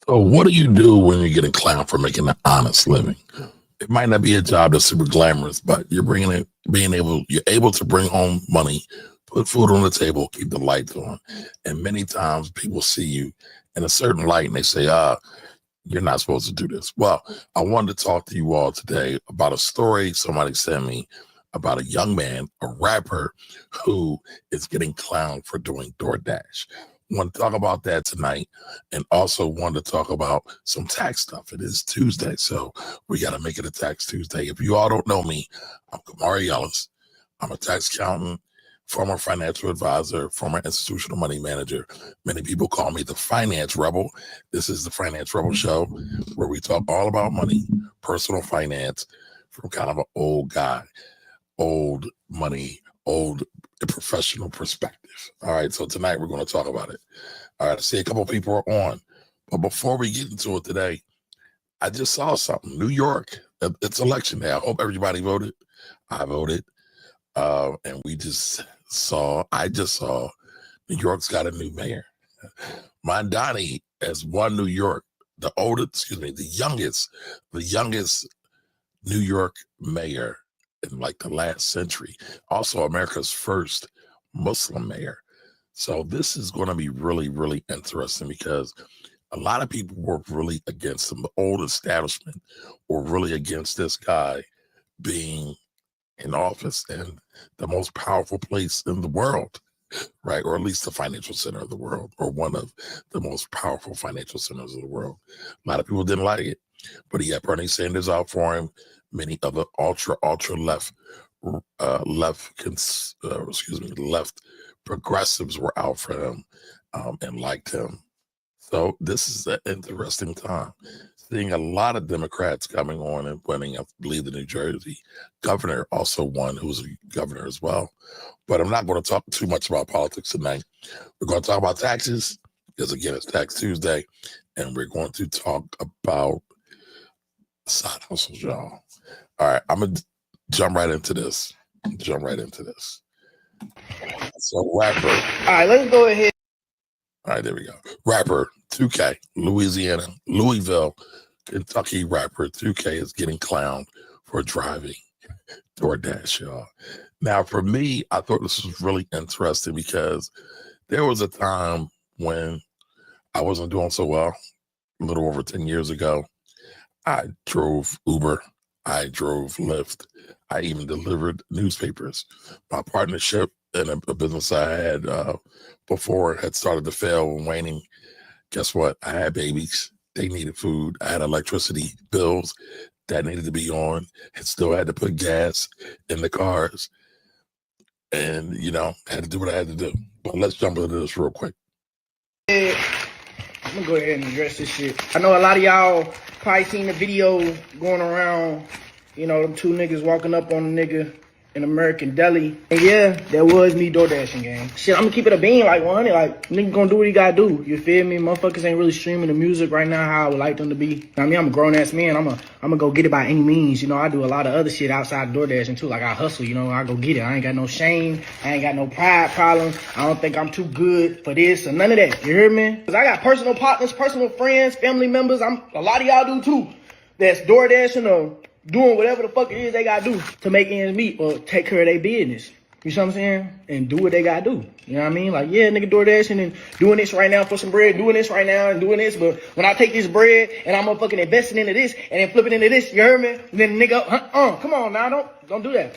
So what do you do when you're getting clowned for making an honest living? It might not be a job that's super glamorous, but you're you're able to bring home money, put food on the table, keep the lights on. And many times people see you in a certain light and they say, you're not supposed to do this. Well, I wanted to talk to you all today about a story somebody sent me about a young man, a rapper, who is getting clowned for doing DoorDash. Want to talk about that tonight, and also want to talk about some tax stuff. It is Tuesday, so we got to make it a tax Tuesday. If you all don't know me, I'm Kamari Ellis. I'm a tax accountant, former financial advisor, former institutional money manager. Many people call me the Finance Rebel. This is the Finance Rebel Show, where we talk all about money, personal finance, from kind of an old guy, old money, old professional perspective. All right, so tonight we're going to talk about it. All right, I see a couple people are on, but before we get into it today, I just saw something. New York, it's election day. I hope everybody voted. I voted, and I just saw New York's got a new mayor. Mondani has won New York, the youngest New York mayor in like the last century. Also America's first Muslim mayor. So this is going to be really, really interesting because a lot of people were really against him. The old establishment were really against this guy being in office in the most powerful place in the world, right? Or at least the financial center of the world, or one of the most powerful financial centers of the world. A lot of people didn't like it, but he had Bernie Sanders out for him. Many other ultra left progressives were out for him and liked him. So this is an interesting time. Seeing a lot of Democrats coming on and winning. I believe the New Jersey governor also won, who was a governor as well. But I'm not going to talk too much about politics tonight. We're going to talk about taxes, because again, it's Tax Tuesday, and we're going to talk about side hustles, y'all. All right, I'm going to jump right into this. So rapper. All right, let's go ahead. All right, there we go. Rapper 2K, Louisville, Kentucky rapper 2K is getting clowned for driving DoorDash, y'all. Now, for me, I thought this was really interesting because there was a time when I wasn't doing so well, a little over 10 years ago. I drove Uber. I drove Lyft. I even delivered newspapers. My partnership in a business I had before had started to fail and waning. Guess what? I had babies. They needed food. I had electricity bills that needed to be on. And still had to put gas in the cars. And, had to do what I had to do. But let's jump into this real quick. I'm going to go ahead and address this shit. I know a lot of y'all probably seen the video going around, them two niggas walking up on a nigga in American Deli. And yeah, that was me DoorDashing, gang. Shit, I'm gonna keep it a bean like 100. Like, nigga gonna do what he gotta do. You feel me? Motherfuckers ain't really streaming the music right now how I would like them to be. I mean, I'm a grown-ass man. I'm gonna go get it by any means. I do a lot of other shit outside DoorDashing too. Like, I hustle, I go get it. I ain't got no shame. I ain't got no pride problems. I don't think I'm too good for this or none of that. You hear me? Because I got personal partners, personal friends, family members. A lot of y'all do too. That's DoorDashing or doing whatever the fuck it is they gotta do to make ends meet or take care of their business. You see what I'm saying? And do what they gotta do. You know what I mean? Like, yeah, nigga DoorDashing and doing this right now for some bread, doing this right now and doing this, but when I take this bread and I'm motherfucking investing into this and then flipping into this, you heard me? And then nigga, come on now, don't do that.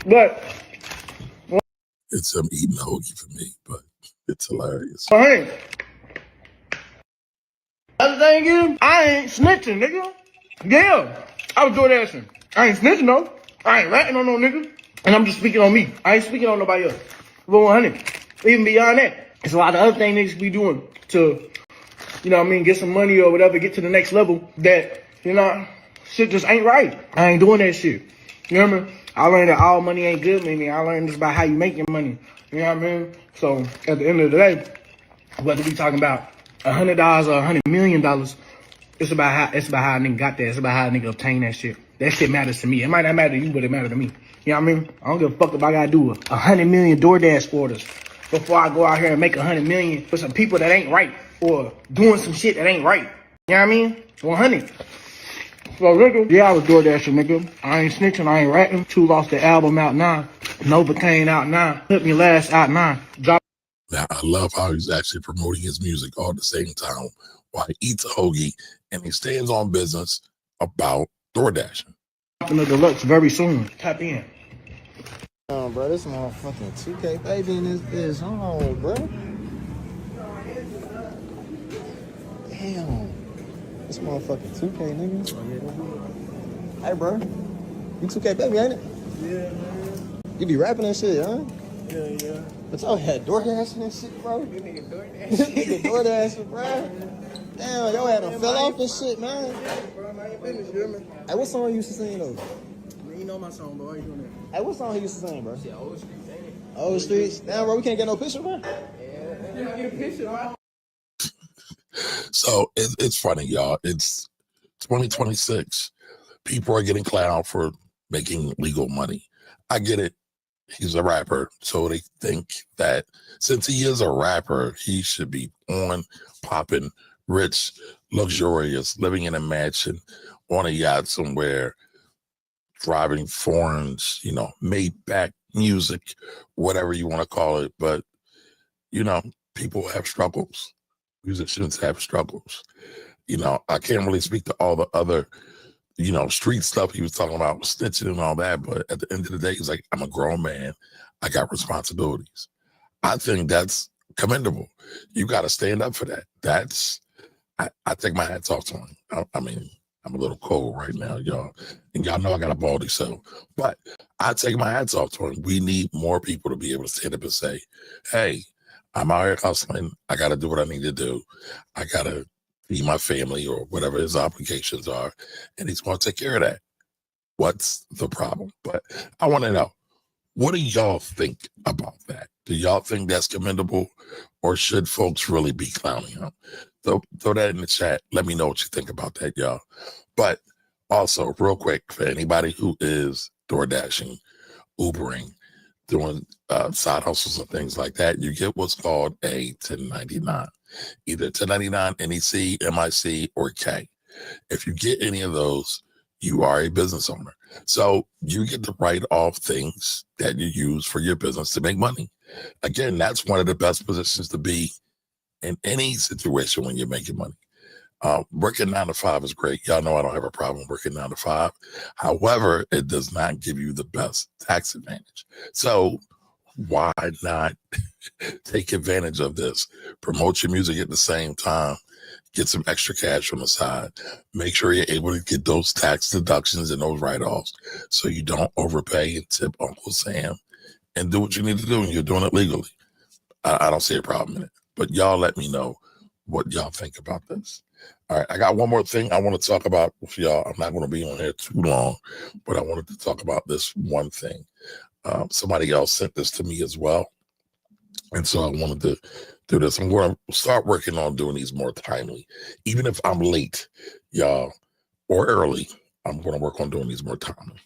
But it's eating a hoagie for me, but it's hilarious. Hey. Other thing is, I ain't snitching, nigga. Yeah, I was DoorDashing. I ain't snitching, though. I ain't ratting on no nigga. And I'm just speaking on me. I ain't speaking on nobody else. But 100. Even beyond that, there's a lot of other things niggas be doing to, get some money or whatever, get to the next level that, shit just ain't right. I ain't doing that shit. You know what I mean? I learned that all money ain't good, maybe. I learned this about how you make your money. You know what I mean? So, at the end of the day, whether we talking about $100 or $100 million, it's about how a nigga got that. It's about how a nigga obtained that shit. That shit matters to me. It might not matter to you, but it matters to me. You know what I mean? I don't give a fuck if I gotta do 100 million DoorDash orders before I go out here and make 100 million with some people that ain't right or doing some shit that ain't right. You know what I mean? 100. So, nigga, yeah, I was DoorDashing, nigga. I ain't snitching, I ain't ratting. 2 lost the album out now. Novocaine out now. Hit Me Last out now. Drop. Now, I love how he's actually promoting his music all at the same time while he eats a hoagie and he stands on business about DoorDashing. Dropping the deluxe very soon. Tap in. Bro, this motherfucking 2KBaby in this home, bro. Damn. This motherfucking 2K, nigga. Hey, bro. You 2KBaby, ain't it? Yeah, man. You be rapping and shit, huh? Yeah. But y'all had DoorDashing and shit, bro. This nigga DoorDashing. This nigga DoorDashing, bro. Damn, y'all had them fell off and shit, man. Bro, I ain't finished, you hear me? Hey, what song you used to sing, though? Man, you know my song, bro. Why you doing that? Hey, what song you used to sing, bro? Shit, Old Streets, ain't it? Old Streets? Damn, bro, we can't get no picture, bro. Yeah. You get a picture, bro. So it's funny, y'all. It's 2026. People are getting clowned for making legal money. I get it. He's a rapper. So they think that since he is a rapper, he should be on, popping, rich, luxurious, living in a mansion, on a yacht somewhere, driving foreigns, made back music, whatever you want to call it. But, people have struggles. Musicians have struggles. I can't really speak to all the other, street stuff he was talking about, snitching and all that. But at the end of the day, he's like, I'm a grown man. I got responsibilities. I think that's commendable. You got to stand up for that. I take my hats off to him. I mean, I'm a little cold right now, y'all. And y'all know I got a baldy, but I take my hats off to him. We need more people to be able to stand up and say, hey, I'm out here hustling. I got to do what I need to do. I got to feed my family or whatever his obligations are. And he's going to take care of that. What's the problem? But I want to know, what do y'all think about that? Do y'all think that's commendable, or should folks really be clowning him? Throw that in the chat. Let me know what you think about that, y'all. But also, real quick, for anybody who is DoorDashing, Ubering, doing side hustles and things like that, you get what's called a 1099. Either 1099, NEC, MIC, or K. If you get any of those, you are a business owner. So you get to write off things that you use for your business to make money. Again, that's one of the best positions to be in any situation when you're making money. Working 9 to 5 is great. Y'all know I don't have a problem working 9 to 5. However, it does not give you the best tax advantage. So why not take advantage of this? Promote your music at the same time. Get some extra cash from the side. Make sure you're able to get those tax deductions and those write-offs so you don't overpay and tip Uncle Sam, and do what you need to do, and you're doing it legally. I don't see a problem in it. But y'all let me know what y'all think about this. All right, I got one more thing I want to talk about with y'all. I'm not going to be on here too long, but I wanted to talk about this one thing. Somebody else sent this to me as well. And so I wanted to do this. I'm going to start working on doing these more timely. Even if I'm late, y'all, or early, I'm going to work on doing these more timely.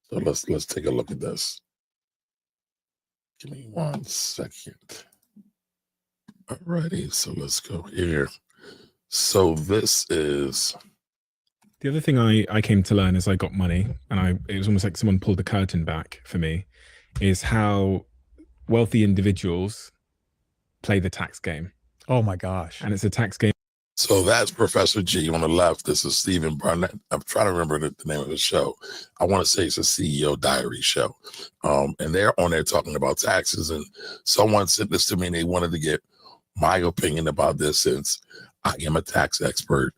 So let's take a look at this. Give me 1 second. Alrighty, so let's go here. So this is... The other thing I came to learn as I got money, and it was almost like someone pulled the curtain back for me, is how wealthy individuals play the tax game. Oh my gosh. And it's a tax game. So that's Professor G on the left. This is Stephen Barnett. I'm trying to remember the name of the show. I want to say it's a CEO Diary show. And they're on there talking about taxes. And someone sent this to me and they wanted to get my opinion about this since I am a tax expert.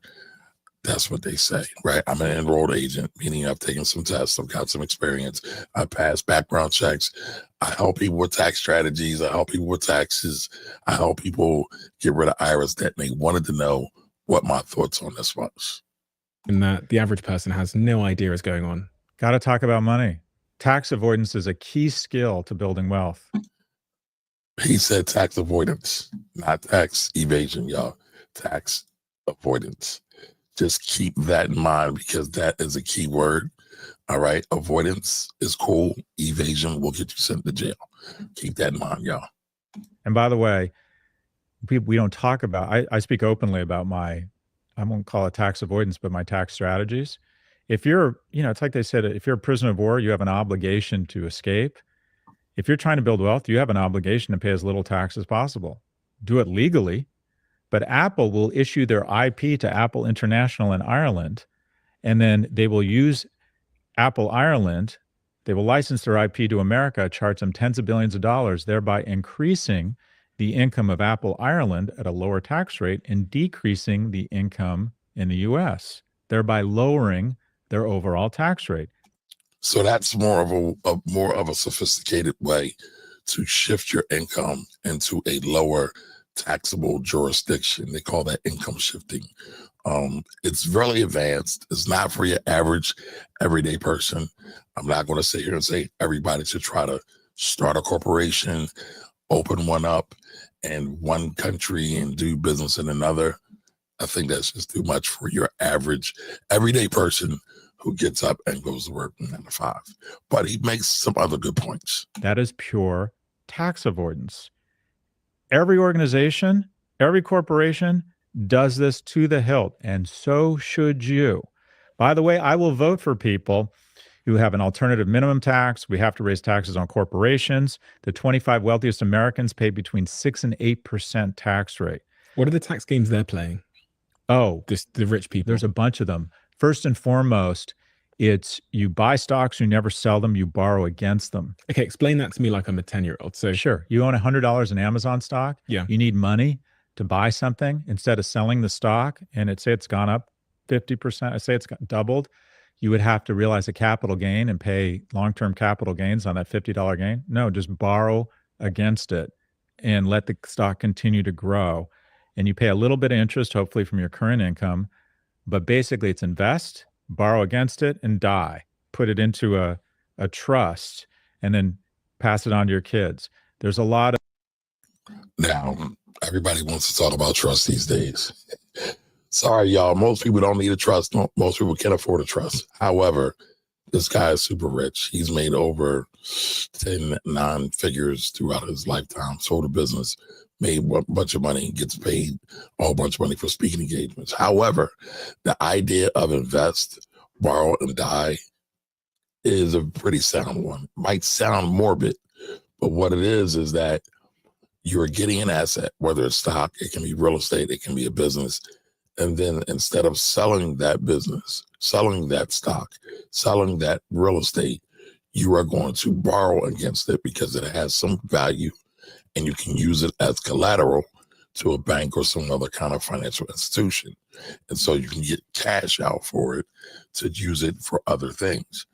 That's what they say, right? I'm an enrolled agent, meaning I've taken some tests. I've got some experience. I pass background checks. I help people with tax strategies. I help people with taxes. I help people get rid of IRS debt. And they wanted to know what my thoughts on this was. And that the average person has no idea is going on. Got to talk about money. Tax avoidance is a key skill to building wealth. He said tax avoidance, not tax evasion, y'all. Tax avoidance. Just keep that in mind because that is a key word. All right. Avoidance is cool. Evasion will get you sent to jail. Keep that in mind, y'all. And by the way, we don't talk about, I speak openly about I won't call it tax avoidance, but my tax strategies. If you're, it's like they said, if you're a prisoner of war, you have an obligation to escape. If you're trying to build wealth, you have an obligation to pay as little tax as possible. Do it legally, but Apple will issue their IP to Apple International in Ireland, and then they will use Apple Ireland. They will license their IP to America, charge them tens of billions of dollars, thereby increasing the income of Apple Ireland at a lower tax rate and decreasing the income in the US, thereby lowering their overall tax rate. So that's more of a sophisticated way to shift your income into a lower taxable jurisdiction. They call that income shifting. It's really advanced. It's not for your average everyday person. I'm not going to sit here and say everybody should try to start a corporation, open one up in one country and do business in another. I think that's just too much for your average everyday person who gets up and goes to work 9 to 5. But he makes some other good points. That is pure tax avoidance. Every organization, every corporation does this to the hilt, and so should you. By the way, I will vote for people who have an alternative minimum tax. We have to raise taxes on corporations. The 25 wealthiest Americans pay between 6 and 8% tax rate. What are the tax games they're playing? Oh, the rich people. There's a bunch of them. First and foremost, it's you buy stocks, you never sell them, you borrow against them. Okay, explain that to me like I'm a 10-year-old. So sure, you own $100 in Amazon stock. Yeah. You need money to buy something instead of selling the stock, and say it's gone up 50%. I say it's doubled. You would have to realize a capital gain and pay long-term capital gains on that $50 gain. No, just borrow against it and let the stock continue to grow. And you pay a little bit of interest, hopefully from your current income, but basically it's invest, borrow against it, and die. Put it into a trust and then pass it on to your kids. There's a lot of... Now, everybody wants to talk about trust these days. Sorry, y'all. Most people don't need a trust. Most people can't afford a trust. However, this guy is super rich. He's made over 9 figures throughout his lifetime, sold a business, made a bunch of money, gets paid a whole bunch of money for speaking engagements. However, the idea of invest, borrow, and die is a pretty sound one. Might sound morbid, but what it is that you're getting an asset, whether it's stock, it can be real estate, it can be a business. And then instead of selling that business, selling that stock, selling that real estate, you are going to borrow against it because it has some value and you can use it as collateral to a bank or some other kind of financial institution. And so you can get cash out for it to use it for other things.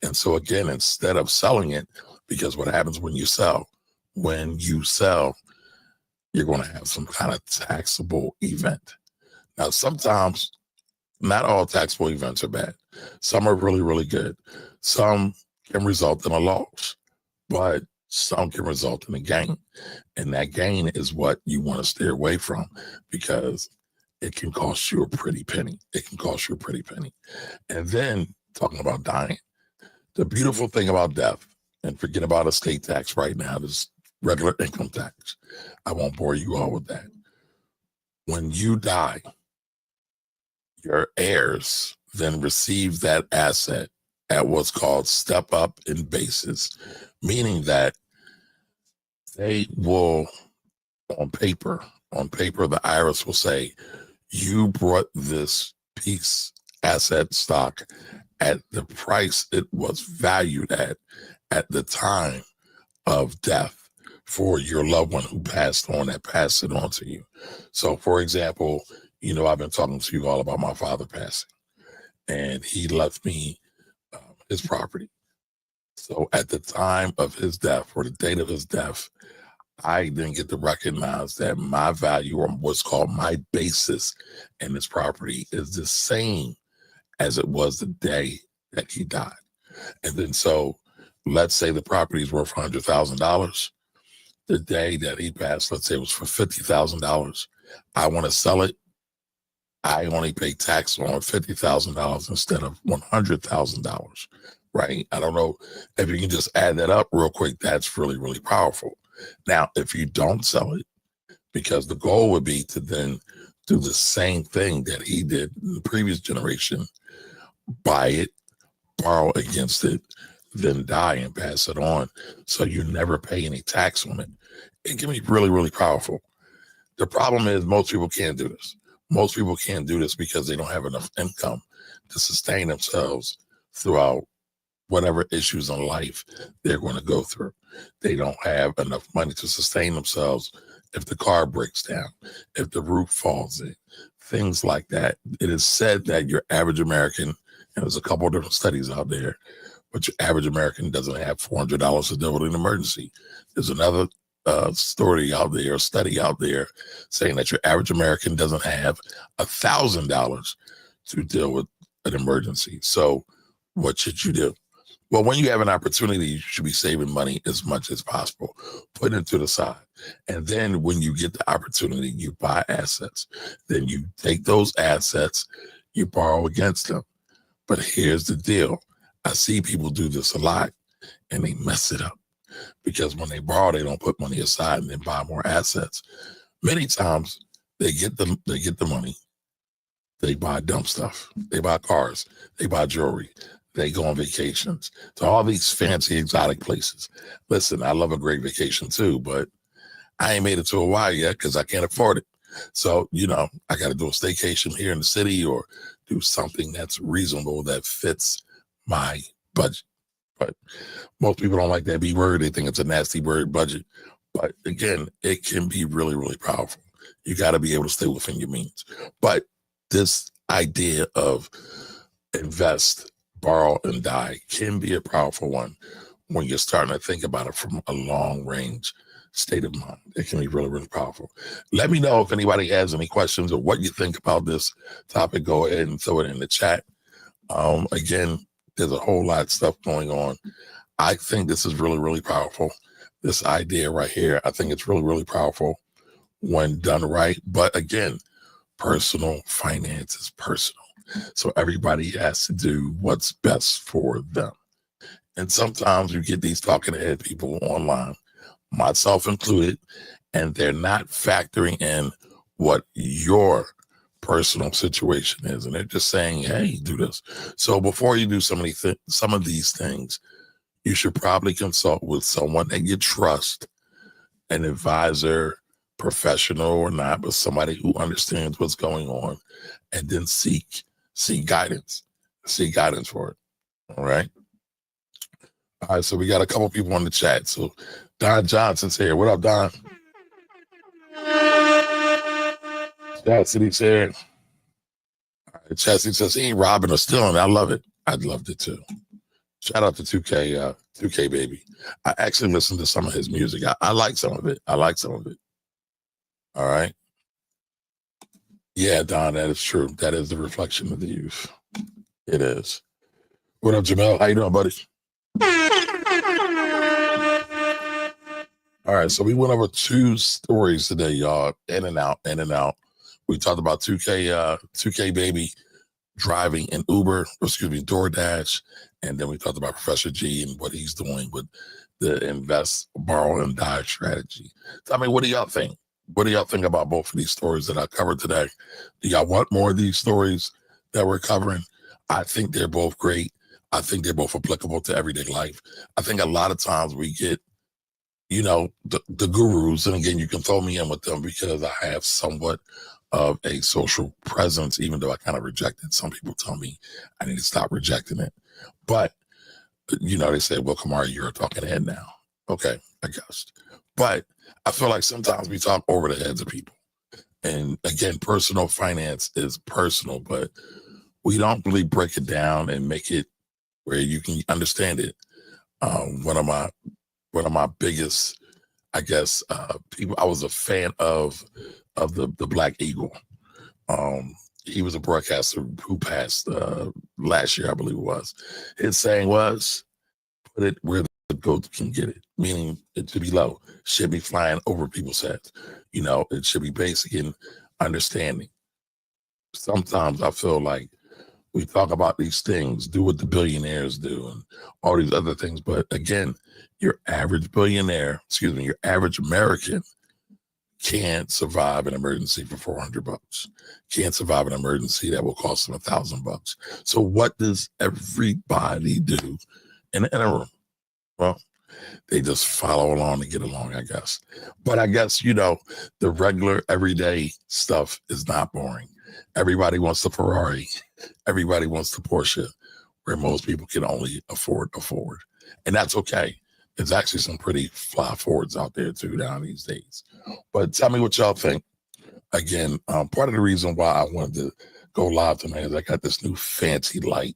And so again, instead of selling it, because what happens when you sell, you're going to have some kind of taxable event. Now, sometimes not all taxable events are bad. Some are really, really good. Some can result in a loss, but some can result in a gain. And that gain is what you want to steer away from because it can cost you a pretty penny. It can cost you a pretty penny. And then talking about dying, the beautiful thing about death, and forget about estate tax right now, this regular income tax. I won't bore you all with that. When you die, your heirs then receive that asset at what's called step up in basis, meaning that they will, on paper, the IRS will say, you brought this piece, asset, stock at the price it was valued at the time of death for your loved one who passed on, that passed it on to you. So, for example, I've been talking to you all about my father passing, and he left me his property. So at the time of his death, or the date of his death, I then get to recognize that my value, or what's called my basis in this property, is the same as it was the day that he died. And then so let's say the property is worth $100,000. The day that he passed, let's say it was for $50,000. I want to sell it. I only pay tax on $50,000 instead of $100,000, right? I don't know if you can just add that up real quick. That's really, really powerful. Now, if you don't sell it, because the goal would be to then do the same thing that he did in the previous generation, buy it, borrow against it, then die and pass it on, so you never pay any tax on it. It can be really, really powerful. The problem is most people can't do this. Most people can't do this because they don't have enough income to sustain themselves throughout whatever issues in life they're going to go through. They don't have enough money to sustain themselves if the car breaks down, if the roof falls in, things like that. It is said that your average American, and there's a couple of different studies out there, but your average American doesn't have $400 to deal with an emergency. There's another story out there, a study out there saying that your average American doesn't have $1,000 to deal with an emergency. So what should you do? Well, when you have an opportunity, you should be saving money as much as possible, put it to the side. And then when you get the opportunity, you buy assets. Then you take those assets, you borrow against them. But here's the deal. I see people do this a lot and they mess it up because when they borrow, they don't put money aside and then buy more assets. Many times they get the money, they buy dumb stuff, they buy cars, they buy jewelry, they go on vacations to all these fancy exotic places. Listen, I love a great vacation too, but I ain't made it to Hawaii yet because I can't afford it. So, I got to do a staycation here in the city or do something that's reasonable that fits my budget. But most people don't like that B word. They think it's a nasty word, budget. But again, it can be really, really powerful. You got to be able to stay within your means. But this idea of invest, borrow, and die can be a powerful one when you're starting to think about it from a long range state of mind. It can be really, really powerful. Let me know if anybody has any questions or what you think about this topic. Go ahead and throw it in the chat. Again, there's a whole lot of stuff going on. I think this is really, really powerful. This idea right here, I think it's really, really powerful when done right. But again, personal finance is personal. So everybody has to do what's best for them. And sometimes you get these talking head people online, myself included, and they're not factoring in what your personal situation is. And they're just saying, hey, do this. So before you do some of these things, you should probably consult with someone that you trust, an advisor, professional or not, but somebody who understands what's going on, and then seek guidance. Seek guidance for it. All right. All right. So we got a couple people on the chat. So Don Johnson's here. What up, Don? Chastity said. Chastity says he ain't robbing or stealing. I love it. I'd loved it too. Shout out to 2KBaby. I actually listened to some of his music. I like some of it. All right. Yeah, Don, that is true. That is the reflection of the youth. It is. What up, Jamel? How you doing, buddy? All right, so we went over 2 stories today, y'all. In and out. We talked about 2KBaby driving in DoorDash, and then we talked about Professor G and what he's doing with the invest, borrow, and die strategy. So, I mean, what do y'all think? What do y'all think about both of these stories that I covered today? Do y'all want more of these stories that we're covering? I think they're both great. I think they're both applicable to everyday life. I think a lot of times we get, the gurus, and again, you can throw me in with them because I have somewhat of a social presence, even though I kind of reject it. Some people tell me I need to stop rejecting it. But, they say, well, Kamari, you're a talking head now. Okay, I guess. But I feel like sometimes we talk over the heads of people. And again, personal finance is personal, but we don't really break it down and make it where you can understand it. One of my biggest, I guess, people, I was a fan of the Black Eagle. He was a broadcaster who passed last year, I believe it was. His saying was, put it where the goat can get it, meaning it should be low, should be flying over people's heads. It should be basic in understanding. Sometimes I feel like We talk about these things, do what the billionaires do and all these other things. But again, your average billionaire, your average American can't survive an emergency for $400. Can't survive an emergency that will cost them $1,000. So what does everybody do in the interim? Well, they just follow along and get along, I guess. But I guess, the regular everyday stuff is not boring. Everybody wants the Ferrari. Everybody wants the Porsche, where most people can only afford a Ford. And that's okay. There's actually some pretty fly Fords out there too down these days. But tell me what y'all think. Again, part of the reason why I wanted to go live tonight is I got this new fancy light.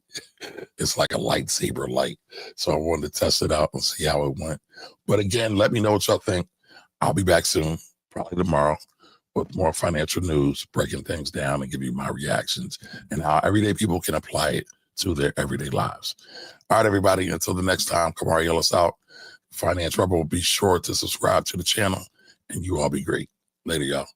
It's like a lightsaber light. So I wanted to test it out and see how it went. But again, let me know what y'all think. I'll be back soon, probably tomorrow, with more financial news, breaking things down and give you my reactions and how everyday people can apply it to their everyday lives. All right, everybody, until the next time, Kamari Ellis out. Finance Rebel, be sure to subscribe to the channel and you all be great. Later, y'all.